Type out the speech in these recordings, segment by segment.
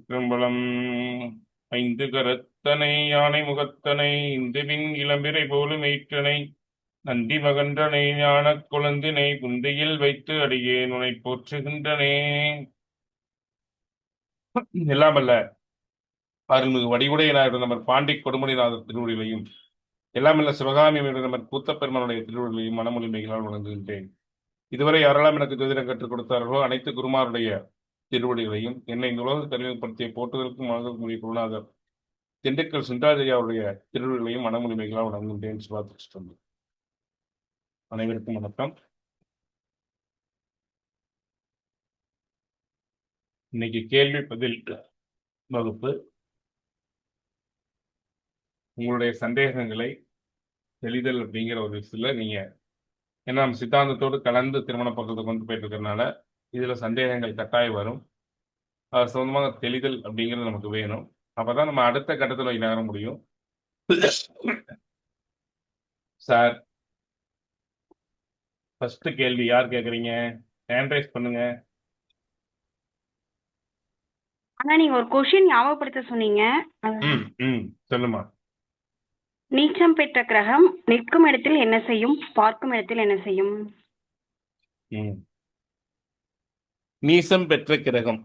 திருச்சிற்றம்பலம். ஐந்து கரத்தனை யானை முகத்தனை இந்துவின் இளம்பிறை போலும் மெய்ற்றனை நந்தி மகன்றனை ஞானக் குழந்தினை புந்தியில் வைத்து அடியேன் உனை போற்றுகின்றனே. எல்லாமல்ல அருள்மிகு வடிவுடையனாக நமர் பாண்டி கொடுமணிநாதர் திருவடிகளையும் எல்லாமல்ல சிவகாமி நமர் கூத்தப்பெருமனுடைய திருவடிகளையும் மனமொழிமைகளால் வழங்குகின்றேன். இதுவரை யாரெல்லாம் எனக்கு ஜோதிடம் கற்றுக் கொடுத்தார்களோ அனைத்து குருமாருடைய திருவடிகளையும் என்னை இந்த உலக கருவிப்படுத்திய போட்டுதலுக்கும் வழங்கக்கூடிய குருநாதர் திண்டுக்கல் சிந்தாஜயாவுடைய திருவடிகளையும் மனமுடிமைகளால் வழங்குகின்றேன். சிவாதிருஷ்டம். அனைவருக்கும் வணக்கம். இன்னைக்கு கேள்வி பதில் வகுப்பு. உங்களுடைய சந்தேகங்களை தெளிதல் அப்படிங்கிற ஒரு விஷயத்துல நீங்க ஏன்னா நம்ம சித்தாந்தத்தோடு கலந்து திருமண பக்கத்தை கொண்டு போயிட்டு இருக்கிறதுனால இதுல சந்தேகங்கள் கட்டாயம் வரும். அது சொந்தமாக தெளிதல் அப்படிங்கிறது நமக்கு வேணும். அப்பதான் நம்ம அடுத்த கட்டத்தில் நகர முடியும். சார், ஃபர்ஸ்ட் கேள்வி யார் கேக்குறீங்க? ஹேண்ட் ரைஸ் பண்ணுங்க. ஆனா நீங்க ஒரு கொஸ்டின் ஞாபகப்படுத்த சொன்னீங்க. சொல்லுமா. நீச்சம் பெற்ற கிரகம் நிற்கும் இடத்தில் என்ன செய்யும், பார்க்கும் இடத்தில் என்ன செய்யும்? நீசம் பெற்ற கிரகம்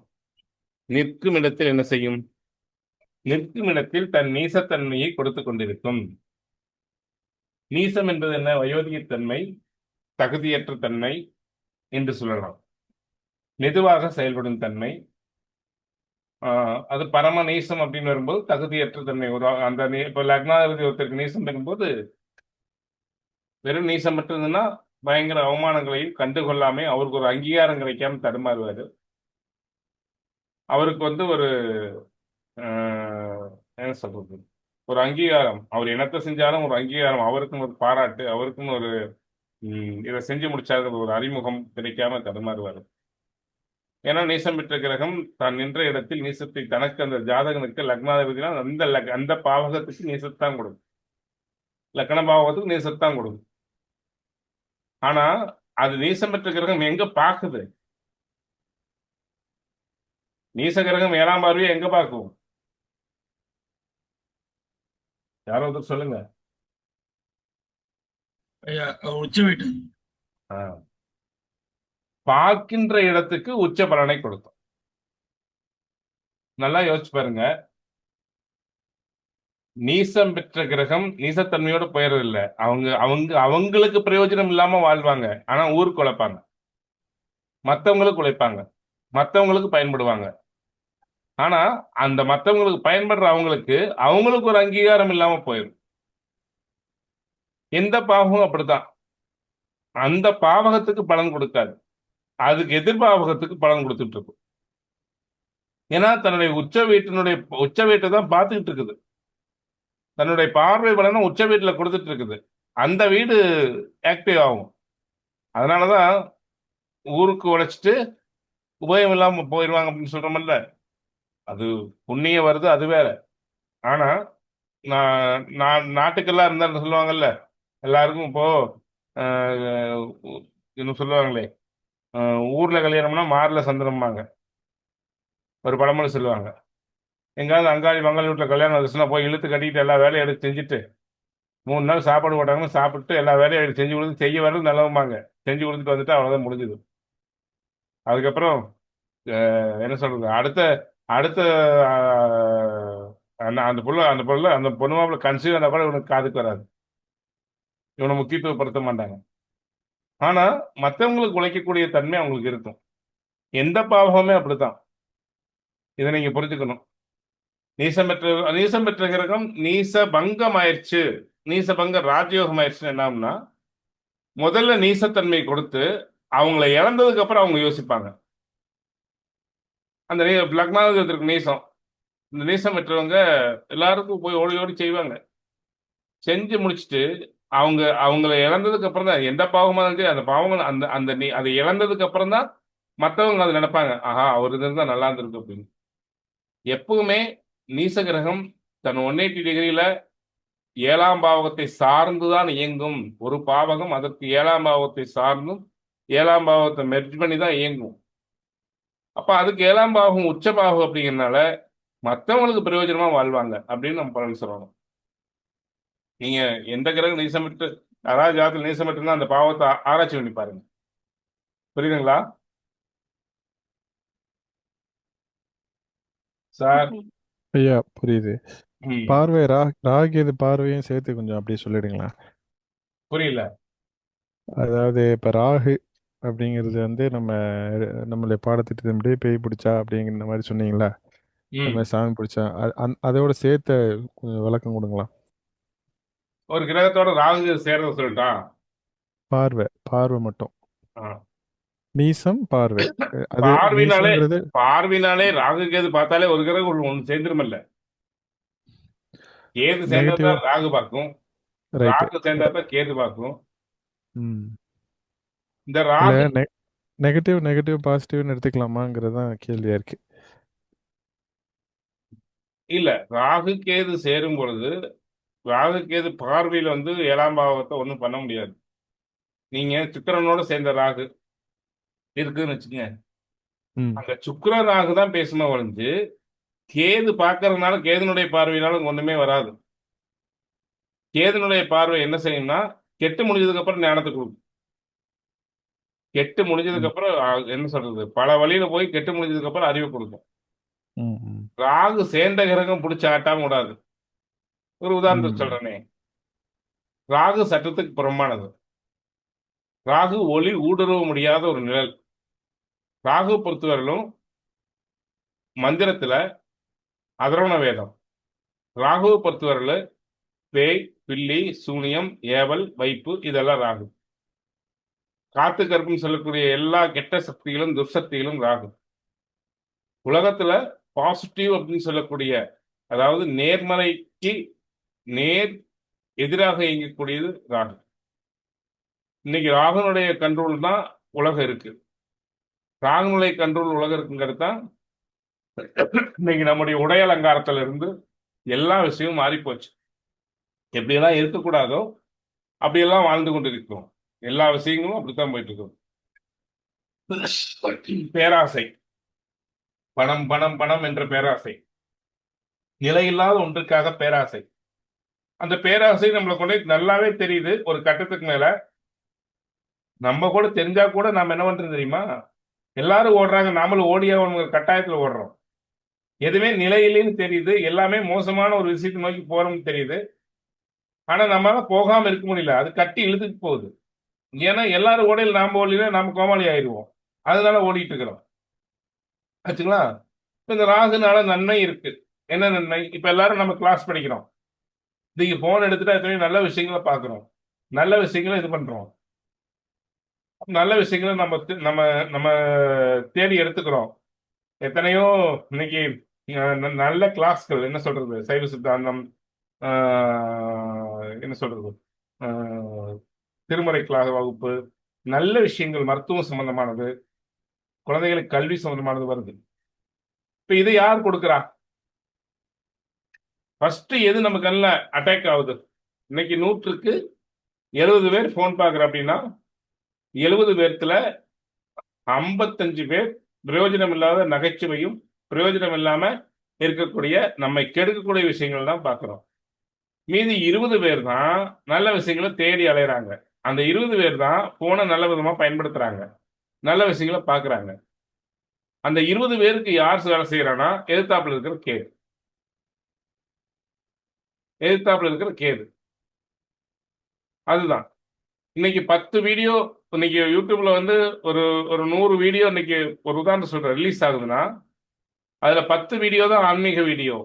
நிற்கும் இடத்தில் என்ன செய்யும்? நிற்கும் இடத்தில் தன் நீசத்தன்மையை கொடுத்து கொண்டிருக்கும். நீசம் என்பது என்ன? வயோதிகத்தன்மை, தகுதியற்ற தன்மை என்று சொல்லலாம். மெதுவாக செயல்படும் தன்மை. அது பரம நீசம் அப்படின்னு வரும்போது தகுதியற்ற தன்மை ஒரு அந்த இப்ப லக்னாதிபதி ஒருத்தருக்கு நீசம் பெறும்போது வெறும் நீசம் மட்டும்னா பயங்கர அவமானங்களையும் கண்டுகொள்ளாம அவருக்கு ஒரு அங்கீகாரம் கிடைக்காம தடுமாறுவாரு. அவருக்கு ஒரு என்ன சொல்றது, ஒரு அங்கீகாரம், அவர் என்னத்தை செஞ்சாலும் ஒரு அங்கீகாரம், அவருக்கும் ஒரு பாராட்டு, அவருக்கும் ஒரு இதை செஞ்சு முடிச்சாரு ஒரு அறிமுகம் கிடைக்காம தடுமாறுவாரு. ஏன்னா நீசம் பெற்ற கிரகம் தான் நின்ற இடத்தில் நீசத்தை தனக்கு அந்த ஜாதகனுக்கு லக்னாதிபதினா அந்த பாவகத்துக்கு நீசத்தான் கொடுக்கும், லக்ன பாவகத்துக்கு நீசத்தான் கொடுக்கும். ஆனா அது நீசம் பெற்ற கிரகம் எங்க பாக்குது? நீச கிரகம் 7ஆம் பார்வையை எங்க பார்க்கும்? யாரோ ஒருத்தர் சொல்லுங்க. உச்ச வீட்டு பார்க்கின்ற இடத்துக்கு உச்ச பலனை கொடுக்கும். நல்லா யோசிச்சு பாருங்க. நீசம் பெற்ற கிரகம் நீசத்தன்மையோட போயிறது இல்லை. அவங்களுக்கு பிரயோஜனம் இல்லாம வாழ்வாங்க. ஆனா ஊருக்கு உழைப்பாங்க, மற்றவங்களுக்கு உழைப்பாங்க, மற்றவங்களுக்கு பயன்படுவாங்க. ஆனா அந்த மற்றவங்களுக்கு பயன்படுற அவங்களுக்கு ஒரு அங்கீகாரம் இல்லாம போயிடும். எந்த பாவமும் அப்படித்தான். அந்த பாவகத்துக்கு பலன் கொடுக்காது, அதுக்கு எதிர்பாவகத்துக்கு பலன் கொடுத்துட்டு இருக்கும். ஏன்னா தன்னுடைய உச்ச வீட்டை தான் பார்த்துக்கிட்டு இருக்குது. தன்னுடைய பார்வை பலனை உச்ச வீட்டில் கொடுத்துட்டு இருக்குது. அந்த வீடு ஆக்டிவ் ஆகும். அதனாலதான் ஊருக்கு உழைச்சிட்டு உபயம் இல்லாம போயிடுவாங்க அப்படின்னு சொல்றோம்ல. அது புண்ணியம் வருது, அது வேற. ஆனா நான் நாட்டுக்கெல்லாம் இருந்தாலும் சொல்லுவாங்கல்ல, எல்லாருக்கும் இப்போ இன்னும் சொல்லுவாங்களே, ஊர்ல கல்யாணம்னா மார்ல சந்திரம்பாங்க, ஒரு பழமொழி சொல்லுவாங்க. எங்காவது அங்காளி மங்காளி வீட்டில் கல்யாணம் வந்துச்சுன்னா போய் இழுத்து கட்டிக்கிட்டு எல்லா வேலையும் எடுத்து செஞ்சுட்டு 3 நாள் சாப்பாடு போட்டாங்கன்னு சாப்பிட்டு எல்லா வேலையும் எடுத்து செஞ்சு கொடுத்து செய்ய வர்றது நல்லவம்பாங்க. செஞ்சு கொடுத்துட்டு வந்துட்டு அவ்வளோதான் முடிஞ்சுது. அதுக்கப்புறம் என்ன சொல்றது, அடுத்த அடுத்த அந்த பொண்ணு மாப்பிள்ள கன்சீவ் ஆனா கூட இவனுக்கு காதுக்கு வராது, இவனை முக்கியத்துவப்படுத்த மாட்டாங்க. ஆனா மற்றவங்களுக்கு உழைக்கக்கூடிய தன்மை அவங்களுக்கு இருக்கும். எந்த பாவகமே அப்படித்தான். இதை நீங்க புரிஞ்சுக்கணும். நீசம் பெற்ற கிரகம் நீச பங்கம் ஆயிடுச்சு, நீச பங்க ராஜயோகம் ஆயிடுச்சுன்னு என்னன்னா, முதல்ல நீசத்தன்மை கொடுத்து அவங்கள இழந்ததுக்கு அப்புறம் அவங்க யோசிப்பாங்க. அந்த லக்னாதிபதிக்கு நீசம், இந்த நீசம் பெற்றவங்க எல்லாருக்கும் போய் ஓடி ஓடி செய்வாங்க. செஞ்சு முடிச்சுட்டு அவங்கள இழந்ததுக்கு அப்புறம் தான் எந்த பாவமா இருந்து அந்த பாவங்கள் அதை இழந்ததுக்கு அப்புறம் தான் மற்றவங்க அதை நினைப்பாங்க, ஆஹா அவர் இருந்தா நல்லா இருந்திருக்கு அப்படின்னு. எப்பவுமே நீச கிரகம் தன் 180 டிகிரியில 7ஆம் பாவகத்தை சார்ந்துதான் இயங்கும். ஒரு பாவகம் அதற்கு 7ஆம் பாவகத்தை சார்ந்தும் 7ஆம் பாவகத்தை மெர்ஜ் பண்ணி தான் இயங்கும். அப்ப அதுக்கு 7ஆம் பாவகம் உச்ச பாவகம் அப்படிங்கிறதுனால மற்றவங்களுக்கு பிரயோஜனமா வாழ்வாங்க அப்படின்னு நம்ம பலன் சொல்லணும். நீங்க எந்த கிரகம் நீசமிட்டு யாராவது ஜாதத்தில் நீசமிட்டு அந்த பாவத்தை ஆராய்ச்சி பண்ணி பாருங்க. புரியுதுங்களா சார்? ஓகே. ஐயா புரியுது. ம். பார்வை ராகு பார்வையும் சேர்த்து கொஞ்சம் அப்படியே சொல்லிடுங்களா? புரியல. அதாவது இப்போ ராகு அப்படிங்கிறது வந்து நம்மளுடைய பாடத்திட்டத்தின்படி பேய் பிடிச்சா அப்படிங்கிற மாதிரி சொன்னீங்களா? அந்த ம். மாதிரி சாமி பிடிச்சா அதோட சேர்த்த கொஞ்சம் விளக்கம் கொடுங்களா? ஒரு கிரகத்தோட ராகு சேர்றத சொல்லிட்டா. பார்வை பார்வை மட்டும். ஆ. நீசம் பார்வை. அது பார்வையினாலே நீசம்ங்கிறது பார்வையினாலே ராகு கேது பார்த்தாலே ஒரு கிரகம் ஒன்று சேர்ந்துருமில்ல. கேது சேர்ந்தா நெகட்டிவ். ராகு பார்க்கும், ரைட்டு. ராகு சேர்ந்தா கேது பார்க்கும். ம். இந்த இல்லை ராகு நெகட்டிவ் நெகட்டிவ் பாசிட்டிவ்னு எடுத்துக்கலாமாங்கிறது தான் கேள்வியாக இருக்கு. இல்ல, ராகு கேது சேரும் பொழுது ராகு கேது பார்வையில் வந்து 7ஆம் பாவத்தை ஒன்றும் பண்ண முடியாது. நீங்க சுக்கிரனோட சேர்ந்த ராகு இருக்குன்னு வச்சுக்கங்க, ம். அந்த சுக்கிர ராகு தான் பேசுமா ஒழிஞ்சு கேது பார்க்கறதுனால கேதுனுடைய பார்வையினால ஒண்ணுமே வராது. கேதுனுடைய பார்வை என்ன செய்யும்னா கெட்டு முடிஞ்சதுக்கு அப்புறம் ஞானத்தை கொடுக்கும். கெட்டு முடிஞ்சதுக்கு ம். அப்புறம் என்ன சொல்றது, பல வழியில போய் கெட்டு முடிஞ்சதுக்கு அப்புறம் அறிவை கொடுக்கும். ம். ம். ராகு சேர்ந்த கிரகம் பிடிச்ச ஆட்டாம விடாது. ஒரு உதாரணத்துக்கு ம். சொல்றேனே, ராகு சட்டத்துக்கு புறம்பானது. ராகு ஒளி ஊடுருவ முடியாத ஒரு நிழல். ராகு பொறுத்தவரையிலும் மந்திரத்துல அதர்வண வேதம். ராகுவை பொறுத்தவரையில பேய், பில்லி, சூனியம், ஏவல், வைப்பு இதெல்லாம் ராகு. காத்து கருப்புன்னு சொல்லக்கூடிய எல்லா கெட்ட சக்திகளும் துர்சக்திகளும் ராகு. உலகத்துல பாசிட்டிவ் அப்படின்னு சொல்லக்கூடிய, அதாவது நேர்மறைக்கு நேர் எதிராக இயங்கக்கூடியது ராகு. இன்னைக்கு ராகுனுடைய கண்ட்ரோல் தான் உலகம் இருக்கு. ராகுனுடைய கண்ட்ரோல் உலகம் இருக்குங்கிறது தான் இன்னைக்கு நம்முடைய உடை அலங்காரத்துல இருந்து எல்லா விஷயமும் மாறி போச்சு. எப்படியெல்லாம் இருக்கக்கூடாதோ அப்படியெல்லாம் வாழ்ந்து கொண்டு இருக்கிறோம். எல்லா விஷயங்களும் அப்படித்தான் போயிட்டு இருக்கோம். பேராசை, பணம் பணம் பணம் என்ற பேராசை, நிலையில்லாத ஒன்றுக்காக பேராசை. அந்த பேராசை நம்மளை கொண்டு நல்லாவே தெரியுது. ஒரு கட்டத்துக்கு மேல நம்ம கூட தெரிஞ்சா கூட நாம என்ன பண்றோம் தெரியுமா? எல்லாரும் ஓடுறாங்க, நாமளும் ஓடியா கட்டாயத்துல ஓடுறோம். எதுவுமே நிலையிலேன்னு தெரியுது, எல்லாமே மோசமான ஒரு விஷயத்தை நோக்கி போறோம்னு தெரியுது. ஆனா நம்மளால போகாம இருக்க முடியல, அது கட்டி இழுத்துட்டு போகுது. ஏன்னா எல்லாரும் ஓடையில் நாம ஓடல, நாம கோமாளி ஆயிடுவோம். அதனால ஓடிட்டு இருக்கிறோம். ஆச்சுங்களா? இந்த ராகுனால நன்மை இருக்கு. என்ன நன்மை? இப்ப எல்லாரும் நம்ம கிளாஸ் படிக்கிறோம். இன்னைக்கு போன் எடுத்துட்டா எத்தனை நல்ல விஷயங்களை பார்க்கிறோம், நல்ல விஷயங்களை இது பண்றோம், நல்ல விஷயங்களை நம்ம நம்ம நம்ம தேடி எடுத்துக்கிறோம். எத்தனையோ இன்னைக்கு நல்ல கிளாஸ்கள், என்ன சொல்றது, சைவ சித்தாந்தம், என்ன சொல்றது, திருமறை கிளாஸ் வகுப்பு, நல்ல விஷயங்கள், மருத்துவம் சம்பந்தமானது, குழந்தைகளுக்கு கல்வி சம்பந்தமானது வருது. இப்ப இதை யார் கொடுக்குறா? ஃபர்ஸ்ட் எது நம்ம கண்ணில் அட்டாக் ஆகுது? இன்னைக்கு 100க்கு 70 பேர் போன் பார்க்குற அப்படின்னா 70 பேர்த்துல 55 பேர் பிரயோஜனம் இல்லாத நகைச்சுவையும் பிரயோஜனம் இல்லாம இருக்கக்கூடிய நம்மை கெடுக்கக்கூடிய விஷயங்கள் தான் பார்க்கிறோம். மீதி 20 பேர் தான் நல்ல விஷயங்களை தேடி அலையறாங்க. அந்த 20 பேர் தான் போனை நல்ல விதமா பயன்படுத்துறாங்க, நல்ல விஷயங்களை பார்க்கறாங்க. அந்த 20 பேருக்கு யார் வேலை செய்யறானா? எதிர்த்தாப்புல இருக்கிற கேது. எதிர்த்தாப்புல இருக்கிற கேது அதுதான். இன்னைக்கு 10 வீடியோ இன்னைக்கு யூடியூப்ல வந்து ஒரு ஒரு 100 வீடியோ இன்னைக்கு ஒரு உதாரணம் சொல்றேன் ரிலீஸ் ஆகுதுன்னா, அதுல 10 வீடியோ தான் ஆன்மீக வீடியோ,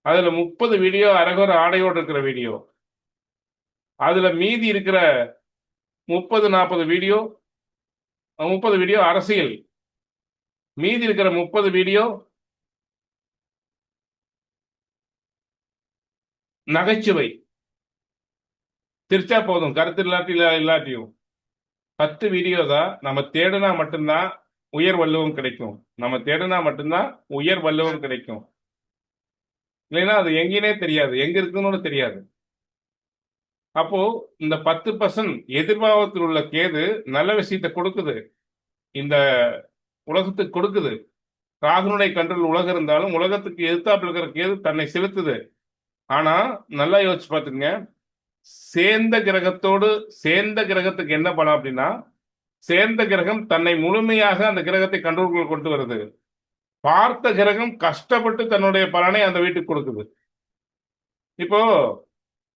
அதுல 30 வீடியோ அரகுர ஆடையோடு இருக்கிற வீடியோ, அதுல மீதி இருக்கிற 30-40 வீடியோ 30 வீடியோ அரசியல், மீதி இருக்கிற 30 வீடியோ நகைச்சுவை. திருச்சா போதும், கருத்து இல்லாட்டியும் 10 வீடியோ தான். நம்ம தேடுனா மட்டும்தான் உயர் வள்ளுவம் கிடைக்கும். நம்ம தேடுனா மட்டும்தான் உயர் வள்ளுவம் கிடைக்கும். இல்லைன்னா அது எங்கேனே தெரியாது, எங்க இருக்குன்னு தெரியாது. அப்போ இந்த 10% எதிர்பாவத்தில் உள்ள கேது நல்ல விஷயத்தை கொடுக்குது, இந்த உலகத்துக்கு கொடுக்குது. ராகுனுடைய கண்ட்ரோல் உலகம் இருந்தாலும் உலகத்துக்கு எதிர்த்தாப்புல இருக்கிற கேது தன்னை செலுத்துது. ஆனா நல்லா யோசிச்சு பார்த்துங்க, சேர்ந்த கிரகத்துக்கு என்ன பலம் அப்படின்னா, சேர்ந்த கிரகம் தன்னை முழுமையாக அந்த கிரகத்தை கண்ட்ரோலுக்குள்ள கொண்டு வருது. பார்த்த கிரகம் கஷ்டப்பட்டு தன்னுடைய பலனை அந்த வீட்டுக்கு கொடுக்குது. இப்போ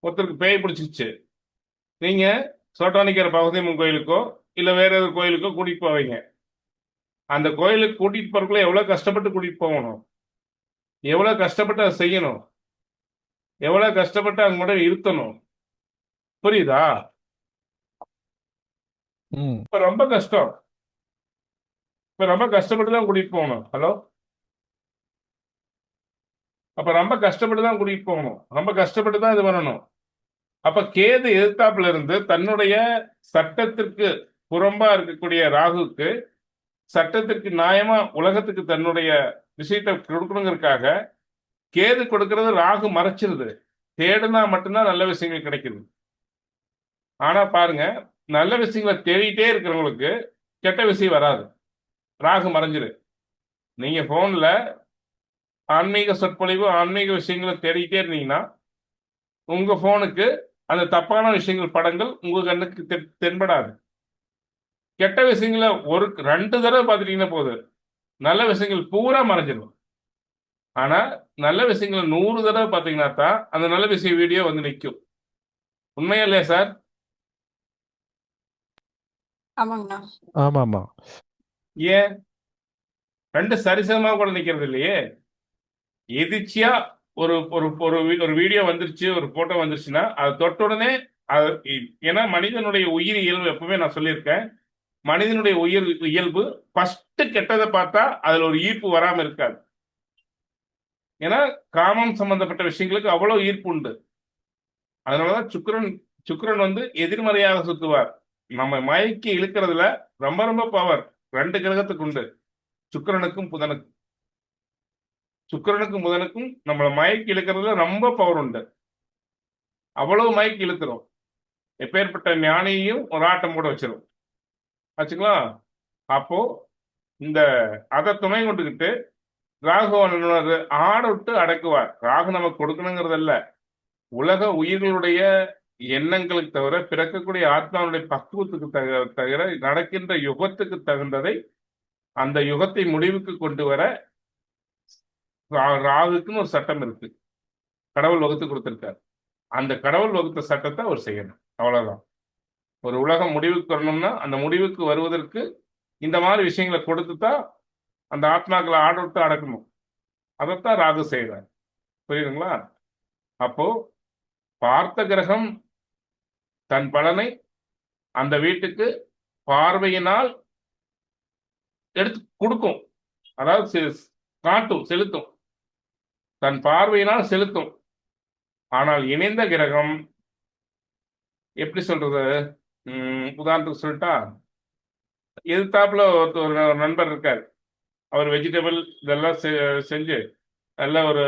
ஒருத்தருக்கு பேய் பிடிச்சிச்சு, நீங்க சோட்டானிக்கிற பகுதியம்மன் கோயிலுக்கோ இல்ல வேற ஏதாவது கோயிலுக்கோ கூட்டிட்டு போவீங்க. அந்த கோயிலுக்கு கூட்டிட்டு போறதுக்குள்ள எவ்வளவு கஷ்டப்பட்டு கூட்டிட்டு போகணும், எவ்வளவு கஷ்டப்பட்டு அதை செய்யணும், எவ்வளவு கஷ்டப்பட்டு அங்க மட்டும் இருத்தணும். புரியுதா? ம் இப்ப ரொம்ப கஷ்டம். இப்ப ரொம்ப கஷ்டப்பட்டு தான் கூட்டிட்டு போகணும். ஹலோ, அப்ப ரொம்ப கஷ்டப்பட்டு தான் கூட்டிட்டு போகணும், ரொம்ப கஷ்டப்பட்டு தான் இது பண்ணணும். அப்ப கேது எதிர்த்தாப்புல இருந்து தன்னுடைய சட்டத்திற்கு புறம்பா இருக்கக்கூடிய ராகுக்கு சட்டத்திற்கு நியாயமா உலகத்துக்கு தன்னுடைய விஷயத்தை கொடுக்கணுங்கிறதுக்காக கேது கொடுக்கறது ராகு மறைச்சிருது. தேடுனா மட்டும்தான் நல்ல விஷயங்கள் கிடைக்குது. ஆனா பாருங்க, நல்ல விஷயங்களை தேடிட்டே இருக்கிறவங்களுக்கு கெட்ட விஷயம் வராது, ராகு மறைஞ்சிரு. நீங்க போன்ல ஆன்மீக சொற்பொழிவு ஆன்மீக விஷயங்களை தேடிட்டே இருந்தீங்கன்னா உங்க போனுக்கு அந்த தப்பான விஷயங்கள் படங்கள் உங்க கண்ணுக்கு தென்படாது. கெட்ட விஷயங்களை ஒரு 2 தடவை பார்த்துட்டீங்கன்னா போதும், நல்ல விஷயங்கள் பூரா மறைஞ்சிடும். ஆனா நல்ல விஷயங்களை 100 தடவை பார்த்தீங்கன்னா தான் அந்த நல்ல விஷய வீடியோ வந்து நிற்கும். உண்மையா இல்லையா சார்? ஆமாங்கண்ணா. ஆமாமா. ஏன் 2 சரிசமமா கூட நிக்கிறது இல்லையே? எதிர்ச்சியா ஒரு ஒரு ஒரு ஒரு வீடியோ வந்துருச்சு, ஒரு போட்டோ வந்துருச்சுன்னா அது தொட்ட உடனே ஏன்னா மனிதனுடைய உயிர் இயல்பு எப்பவுமே நான் சொல்லியிருக்கேன், மனிதனுடைய உயிர் இயல்பு ஃபர்ஸ்ட் கெட்டதை பார்த்தா அதுல ஒரு ஈர்ப்பு வராம இருக்காது. ஏன்னா காமம் சம்பந்தப்பட்ட விஷயங்களுக்கு அவ்வளவு ஈர்ப்பு உண்டு. அதனாலதான் சுக்கிரன் வந்து எதிர்மறையாக சுத்துவார். நம்ம மயக்கி இழுக்கிறதுல ரொம்ப ரொம்ப பவர் 2 கிரகத்துக்கு உண்டு, சுக்கிரனுக்கும் புதனுக்கும். சுக்கிரனுக்கும் புதனுக்கும் நம்மளை மயக்கி இழுக்கிறதுல ரொம்ப பவர் உண்டு. அவ்வளவு மயக்கி இழுக்கிறோம், எப்பேற்பட்ட ஞானியையும் ஒரு ஆட்டம் போட வச்சிடும். ஆச்சுங்களா? அப்போ இந்த அதை துணை கொண்டுகிட்டு ராகுவன் ஆட விட்டு அடக்குவார். ராகு நமக்கு கொடுக்கணுங்கிறதல்ல, உலக உயிர்களுடைய எண்ணங்களுக்கு தவிர பிறக்கக்கூடிய ஆத்மாவுடைய பக்குவத்துக்கு தவிர நடக்கின்ற யுகத்துக்கு தகுந்ததை அந்த யுகத்தை முடிவுக்கு கொண்டு வர ராகுக்குன்னு ஒரு சட்டம் இருக்கு, கடவுள் வகுத்து கொடுத்திருக்காரு. அந்த கடவுள் வகுத்த சட்டத்தை அவர் செய்யணும், அவ்வளவுதான். ஒரு உலகம் முடிவுக்கு வரணும்னா அந்த முடிவுக்கு வருவதற்கு இந்த மாதிரி விஷயங்களை கொடுத்து தான் அந்த ஆத்மாக்களை ஆட விட்டு அடக்கணும். அதைத்தான் ராகு செய்யறார். புரியுதுங்களா? அப்போ பார்த்த கிரகம் தன் பலனை அந்த வீட்டுக்கு பார்வையினால் எடுத்து கொடுக்கும், அதாவது காட்டும், செலுத்தும், தன் பார்வையினால் செலுத்தும். ஆனால் இணைந்த கிரகம் எப்படி சொல்றது, உதாரணத்துக்கு சொல்லிட்டா, எதிர்த்தாப்புல ஒரு நண்பர் இருக்கார், அவர் வெஜிடபிள் இதெல்லாம் செஞ்சு நல்ல ஒரு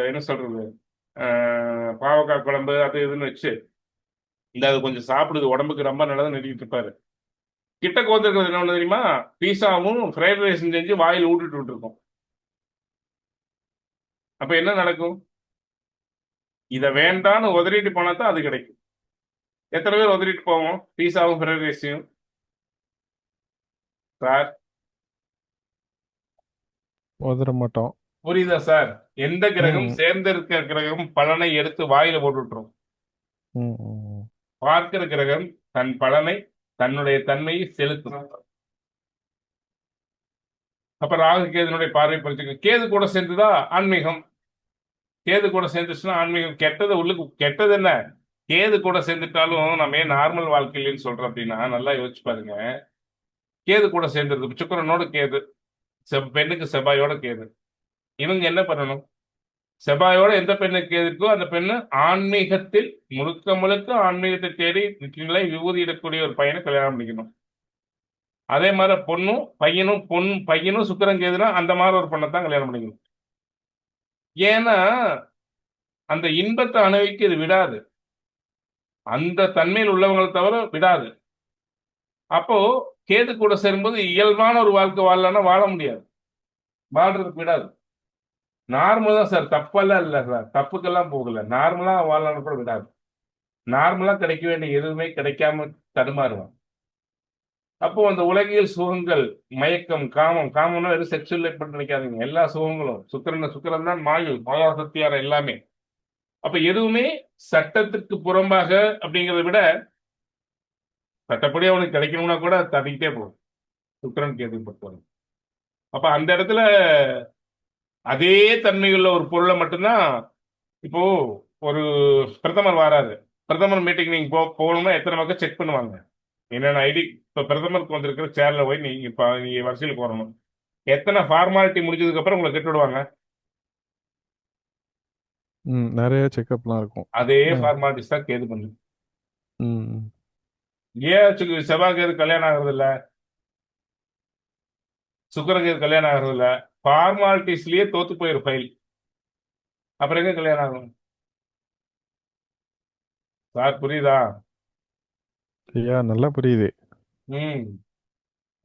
என்ன சொல்றது பாவக்காய் குழம்பு அது இதுன்னு வச்சு இந்த அது கொஞ்சம் சாப்பிடுது, உடம்புக்கு ரொம்ப நல்லதுன்னு நினைக்கிட்டு இருப்பாரு. கிட்ட கோத்துருக்கிறது என்ன ஒண்ணு தெரியுமா, பீஸாவும் ஃப்ரைட் ரைஸும் செஞ்சு வாயில் ஊட்டிட்டு விட்டுருக்கோம். அப்ப என்ன நடக்கும்? இதை வேண்டான்னு உதறிட்டு போனா தான் அது கிடைக்கும். எத்தனை பேர் உதறிட்டு போவோம் பீஸாவும் ஃப்ரைட் ரைஸையும்? சார் உதற மாட்டோம். புரியுதா சார்? எந்த கிரகம் ம் சேர்ந்து இருக்கிற கிரகம் பலனை எடுத்து வாயில போட்டுவிட்டுரும். ம் ம். பார்க்கிற கிரகம் தன் பலனை தன்னுடைய தன்மையை செலுத்தும். அப்ப ராகு கேதுனுடைய பார்வை பறிச்சு கேது கூட சேர்ந்துதான் ஆன்மீகம். கேது கூட சேர்ந்துச்சுன்னா ஆன்மீகம். கெட்டது உள்ளுக்கு கெட்டது என்ன, கேது கூட சேர்ந்துட்டாலும் நம்ம ஏன் நார்மல் வாழ்க்கையிலன்னு சொல்றோம் அப்படின்னா, நல்லா யோசிச்சு பாருங்க. கேது கூட சேர்ந்துருது, சுக்கிரனோட கேது, பெண்ணுக்கு செவ்வாயோட கேது. இவங்க என்ன பண்ணணும்? செவ்வாயோட எந்த பெண்ணுக்கு கேதுக்கோ அந்த பெண்ணு ஆன்மீகத்தில் முழுக்க முழுக்க ஆன்மீகத்தை தேடி நிலை விபூதியிடக்கூடிய ஒரு பையனை கல்யாணம் பண்ணிக்கணும். அதே மாதிரி பையனும் சுக்கிரன் கேதுனா அந்த மாதிரி ஒரு பெண்ணை தான் கல்யாணம் பண்ணிக்கணும். ஏன்னா அந்த இன்பத்தை அனுபவிக்க இது விடாது, அந்த தன்மையில் உள்ளவங்களை தவிர விடாது. அப்போ கேது கூட சேரும்போது இயல்பான ஒரு வாழ்க்கை வாழலாம்னா வாழ முடியாது. வாழ்றதுக்கு விடாது. நார்மல் தான் சார், தப்பெல்லாம் இல்லை சார், தப்புக்கெல்லாம் போகல, நார்மலா வாழணும் கூட விடாது. நார்மலா கிடைக்க வேண்டிய எதுவுமே கிடைக்காம தடுமாறுவான். அப்போ அந்த உலகியல் சுகங்கள், மயக்கம், காமம், காமம்னா வெறும் செக்ஷுவல் லைஃப் நினைக்காதீங்க, எல்லா சுகங்களும் சுக்கிரன் தான் மாயா சக்தியார எல்லாமே. அப்ப எதுவுமே சட்டத்துக்கு புறம்பாக அப்படிங்கிறத விட சட்டப்படி அவனுக்கு கிடைக்கணும்னா கூட தட்டிக்கிட்டே போகும் சுக்கிரன் கேது பொறுத்தவரை. அப்ப அந்த இடத்துல அதே தன்மையுள்ள ஒரு பொருளை மட்டும்தான், இப்போ ஒரு பிரதமர் வராரு, பிரதமர் மீட்டிங் நீங்க போகணும்னா எத்தனை பக்கம் செக் பண்ணுவாங்க, என்னென்ன ஐடி. இப்ப பிரதமருக்கு வந்திருக்கிற சேர்ல போய் நீங்க வரிசையில் போறணும், எத்தனை ஃபார்மாலிட்டி முடிஞ்சதுக்கு அப்புறம் உங்களை கெட்டு விடுவாங்க. நிறைய செக்கப்லாம் இருக்கும். அதே ஃபார்மாலிட்டிஸ் தான் கேது பண்ணுது. ம் ஏன் செவ்வாய் கேது கல்யாணம் ஆகுறது இல்ல, சுக்கிரன் கேது கல்யாணம் ஆகுறது இல்ல? ஃபார்மாலிட்டிஸ்லயே தோத்து போயிரு ஃபைல், அப்புறம் எங்க கல்யாணம் ஆகும் சார்? புரியுதா? ஐயா நல்லா புரியுது. ம்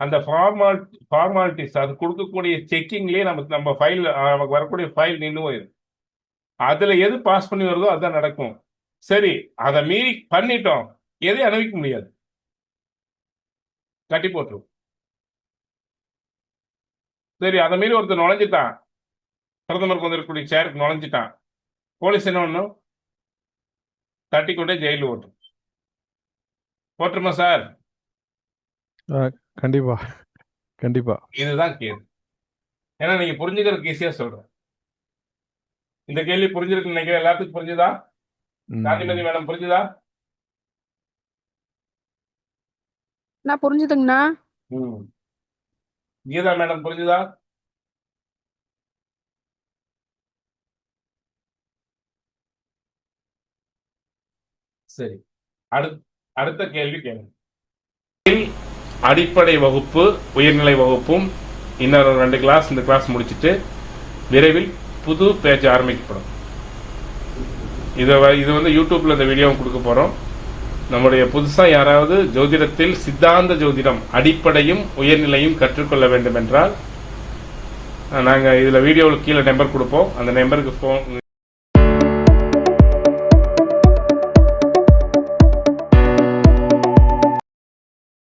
அந்த ஃபார்மாலிட்டிஸ் அது கொடுக்கக்கூடிய செக்கிங்லயே நம்ம ஃபைல், நமக்கு வரக்கூடிய ஃபைல் நின்று போயிடும். அதுல எது பாஸ் பண்ணி வருதோ அதுதான் நடக்கும். சரி, அதை மீறி பண்ணிட்டோம், எதையும் அனுபவிக்க முடியாது, கட்டி போட்டுரும். சரி, அதை மீறி ஒருத்தர் நுழைஞ்சிட்டான், பிரதமருக்கு வந்திருக்கக்கூடிய சேருக்கு நுழைஞ்சிட்டான், போலீஸ் என்ன பண்ணும்? தட்டி கொண்டே ஜெயிலில் போட்டுருமா சார்? கண்டிப்பா கண்டிப்பா. இதுதான் கேள்வி. ஏன்னா நீங்க புரிஞ்சுக்கிறதுக்கு ஈஸியா சொல்றேன். இந்த கேள்வி புரிஞ்சிருக்கு நினைக்கிறேன். எல்லாத்துக்கும் புரிஞ்சுதா? காந்திமதி மேடம் புரிஞ்சுதா? நான் புரிஞ்சுதுங்கண்ணா. கீதா மேடம் புரிஞ்சுதா? சரி, அடுத்த கேள்வி கேளுங்க. அடிப்படை வகுப்பு, உயர்நிலை வகுப்பும் இன்னொரு 2 கிளாஸ், இந்த கிளாஸ் முடிச்சுட்டு விரைவில் புது பேஜ் ஆரம்பிக்கப்படும். இது வந்து யூடியூப்ல இந்த வீடியோவும் கொடுக்க போறோம். நம்முடைய புதுசா யாராவது ஜோதிடத்தில் சித்தாந்த ஜோதிடம் அடிப்படையும் உயர்நிலையும் கற்றுக்கொள்ள வேண்டும் என்றால் நாங்க இதுல வீடியோவில் கீழே நம்பர் கொடுப்போம், அந்த நம்பருக்கு